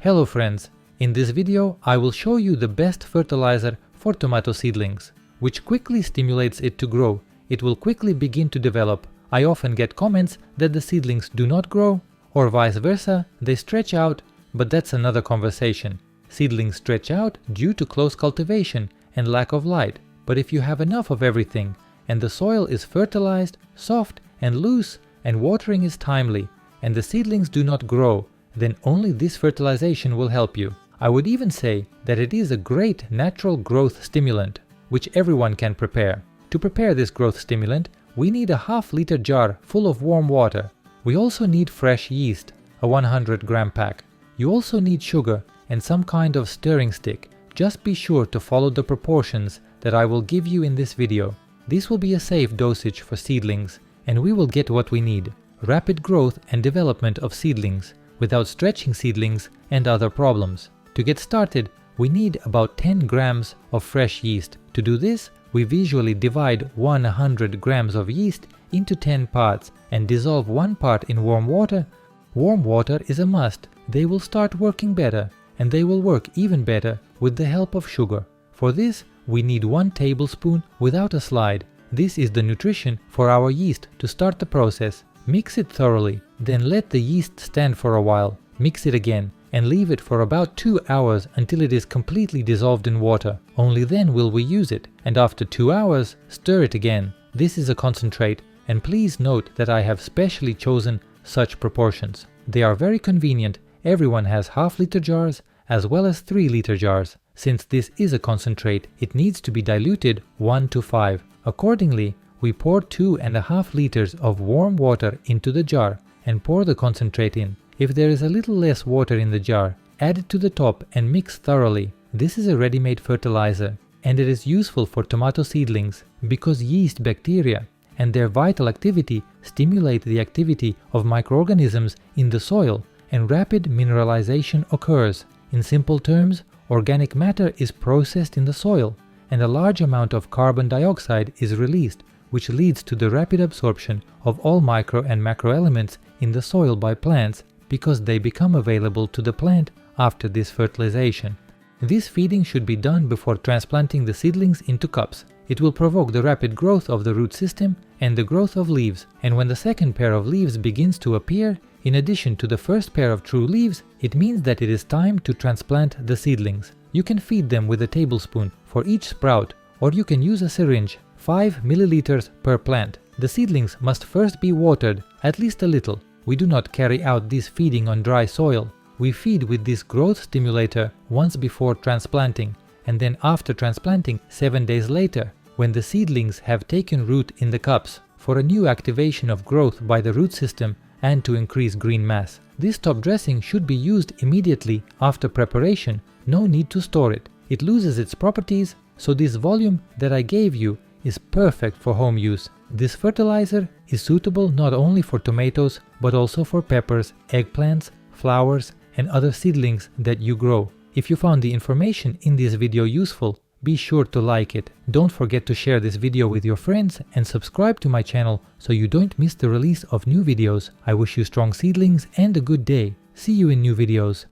Hello friends, in this video I will show you the best fertilizer for tomato seedlings, which quickly stimulates it to grow. It will quickly begin to develop. I often get comments that the seedlings do not grow, or vice versa, they stretch out, but that's another conversation. Seedlings stretch out due to close cultivation and lack of light, but if you have enough of everything, and the soil is fertilized, soft and loose, and watering is timely, and the seedlings do not grow, then only this fertilization will help you. I would even say that it is a great natural growth stimulant, which everyone can prepare. To prepare this growth stimulant, we need a half-liter jar full of warm water. We also need fresh yeast, a 100-gram pack. You also need sugar and some kind of stirring stick. Just be sure to follow the proportions that I will give you in this video. This will be a safe dosage for seedlings, and we will get what we need: rapid growth and development of seedlings, without stretching seedlings and other problems. To get started, we need about 10 grams of fresh yeast. To do this, we visually divide 100 grams of yeast into 10 parts and dissolve 1 part in warm water. Warm water is a must. They will start working better, and they will work even better with the help of sugar. For this, we need 1 tablespoon without a slide. This is the nutrition for our yeast to start the process. Mix it thoroughly, then let the yeast stand for a while. Mix it again and leave it for about 2 hours until it is completely dissolved in water. Only then will we use it, and after 2 hours, stir it again. This is a concentrate, and please note that I have specially chosen such proportions. They are very convenient. Everyone has half-liter jars as well as 3-liter jars. Since this is a concentrate, it needs to be diluted 1:5. Accordingly, we pour 2.5 liters of warm water into the jar and pour the concentrate in. If there is a little less water in the jar, add it to the top and mix thoroughly. This is a ready-made fertilizer, and it is useful for tomato seedlings because yeast bacteria and their vital activity stimulate the activity of microorganisms in the soil, and rapid mineralization occurs. In simple terms, organic matter is processed in the soil, and a large amount of carbon dioxide is released, which leads to the rapid absorption of all micro and macro elements in the soil by plants, because they become available to the plant after this fertilization. This feeding should be done before transplanting the seedlings into cups. It will provoke the rapid growth of the root system and the growth of leaves, and when the second pair of leaves begins to appear, in addition to the first pair of true leaves, it means that it is time to transplant the seedlings. You can feed them with a tablespoon for each sprout, or you can use a syringe, 5 milliliters per plant. The seedlings must first be watered, at least a little. We do not carry out this feeding on dry soil. We feed with this growth stimulator once before transplanting, and then after transplanting 7 days later, when the seedlings have taken root in the cups, for a new activation of growth by the root system and to increase green mass. This top dressing should be used immediately after preparation. No need to store it. It loses its properties, so this volume that I gave you is perfect for home use. This fertilizer is suitable not only for tomatoes, but also for peppers, eggplants, flowers, and other seedlings that you grow. If you found the information in this video useful, be sure to like it. Don't forget to share this video with your friends and subscribe to my channel so you don't miss the release of new videos. I wish you strong seedlings and a good day. See you in new videos.